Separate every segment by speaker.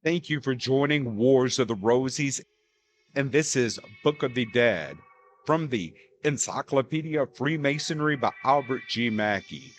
Speaker 1: Thank you for joining Wars of the Rosies, and this is Book of the Dead from the Encyclopedia of Freemasonry by Albert G. Mackey.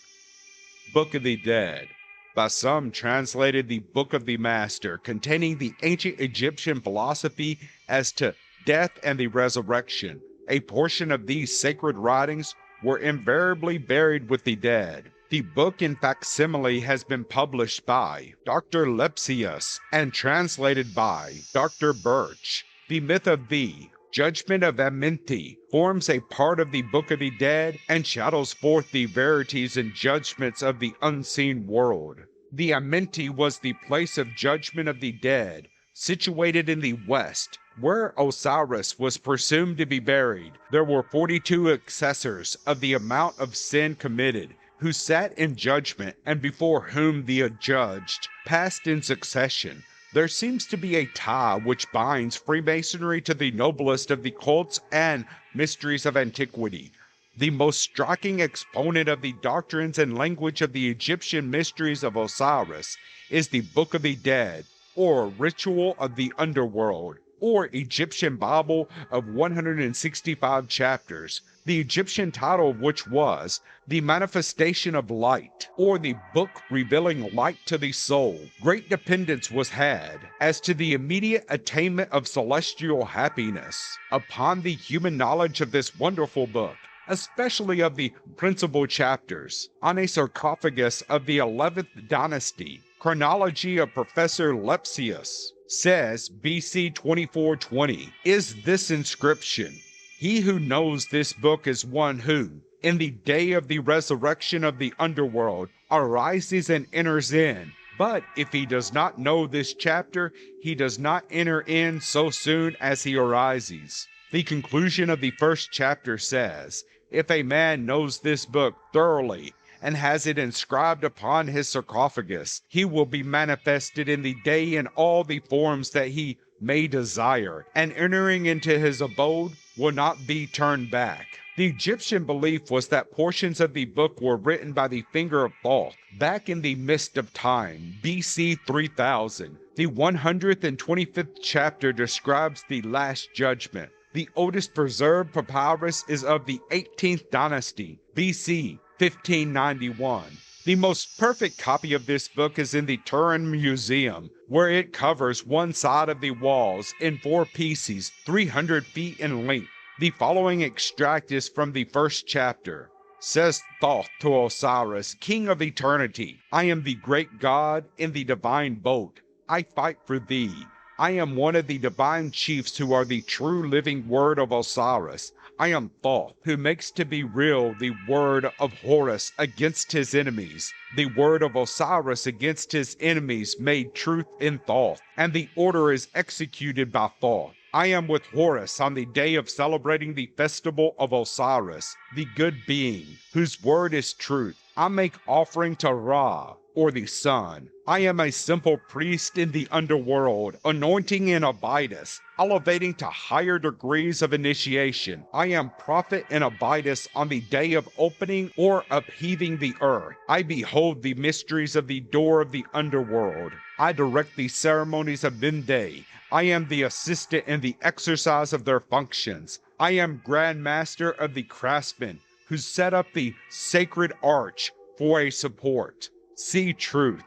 Speaker 1: Book of the Dead, by some translated the Book of the Master, containing the ancient Egyptian philosophy as to death and the resurrection. A portion of these sacred writings were invariably buried with the dead. The book in facsimile has been published by Dr. Lepsius and translated by Dr. Birch. The myth of the Judgment of Amenti forms a part of the Book of the Dead and shadows forth the verities and judgments of the unseen world. The Amenti was the place of judgment of the dead, situated in the west, where Osiris was presumed to be buried. There were 42 assessors of the amount of sin committed, who sat in judgment and before whom the adjudged passed in succession. There seems to be a tie which binds Freemasonry to the noblest of the cults and mysteries of antiquity. The most striking exponent of the doctrines and language of the Egyptian mysteries of Osiris is the Book of the Dead, or Ritual of the Underworld, or Egyptian Bible of 165 chapters, the Egyptian title of which was The Manifestation of Light, or the Book Revealing Light to the Soul. Great dependence was had, as to the immediate attainment of celestial happiness, upon the human knowledge of this wonderful book, especially of the principal chapters. On a sarcophagus of the 11th dynasty, Chronology of Professor Lepsius says BC 2420 is this inscription: "He who knows this book is one who, in the day of the resurrection of the underworld, arises and enters in. But if he does not know this chapter, he does not enter in so soon as he arises." The conclusion of the first chapter says, "If a man knows this book thoroughly, and has it inscribed upon his sarcophagus, he will be manifested in the day in all the forms that he may desire, and entering into his abode will not be turned back." The Egyptian belief was that portions of the book were written by the finger of Thoth back in the mist of time, BC 3000. The 125th chapter describes the Last Judgment. The oldest preserved papyrus is of the 18th dynasty, BC 1591. The most perfect copy of this book is in the Turin Museum, where it covers one side of the walls in 4 pieces, 300 feet in length. The following extract is from the first chapter. Says Thoth to Osiris, king of eternity, "I am the great God in the divine boat. I fight for thee. I am one of the divine chiefs who are the true living word of Osiris. I am Thoth, who makes to be real the word of Horus against his enemies, the word of Osiris against his enemies made truth in Thoth, and the order is executed by Thoth. I am with Horus on the day of celebrating the festival of Osiris, the good being, whose word is truth. I make offering to Ra, or the sun. I am a simple priest in the underworld, anointing in Abydos, elevating to higher degrees of initiation. I am prophet in Abydos on the day of opening or upheaving the earth. I behold the mysteries of the door of the underworld. I direct the ceremonies of Vinde. I am the assistant in the exercise of their functions. I am Grand Master of the craftsmen, who set up the sacred arch for a support. See truth."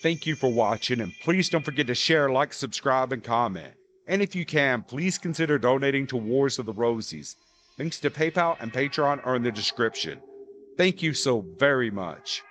Speaker 1: Thank you for watching, and please don't forget to share, like, subscribe, and comment. And if you can, please consider donating to Wars of the Rosies. Links to PayPal and Patreon are in the description. Thank you so very much.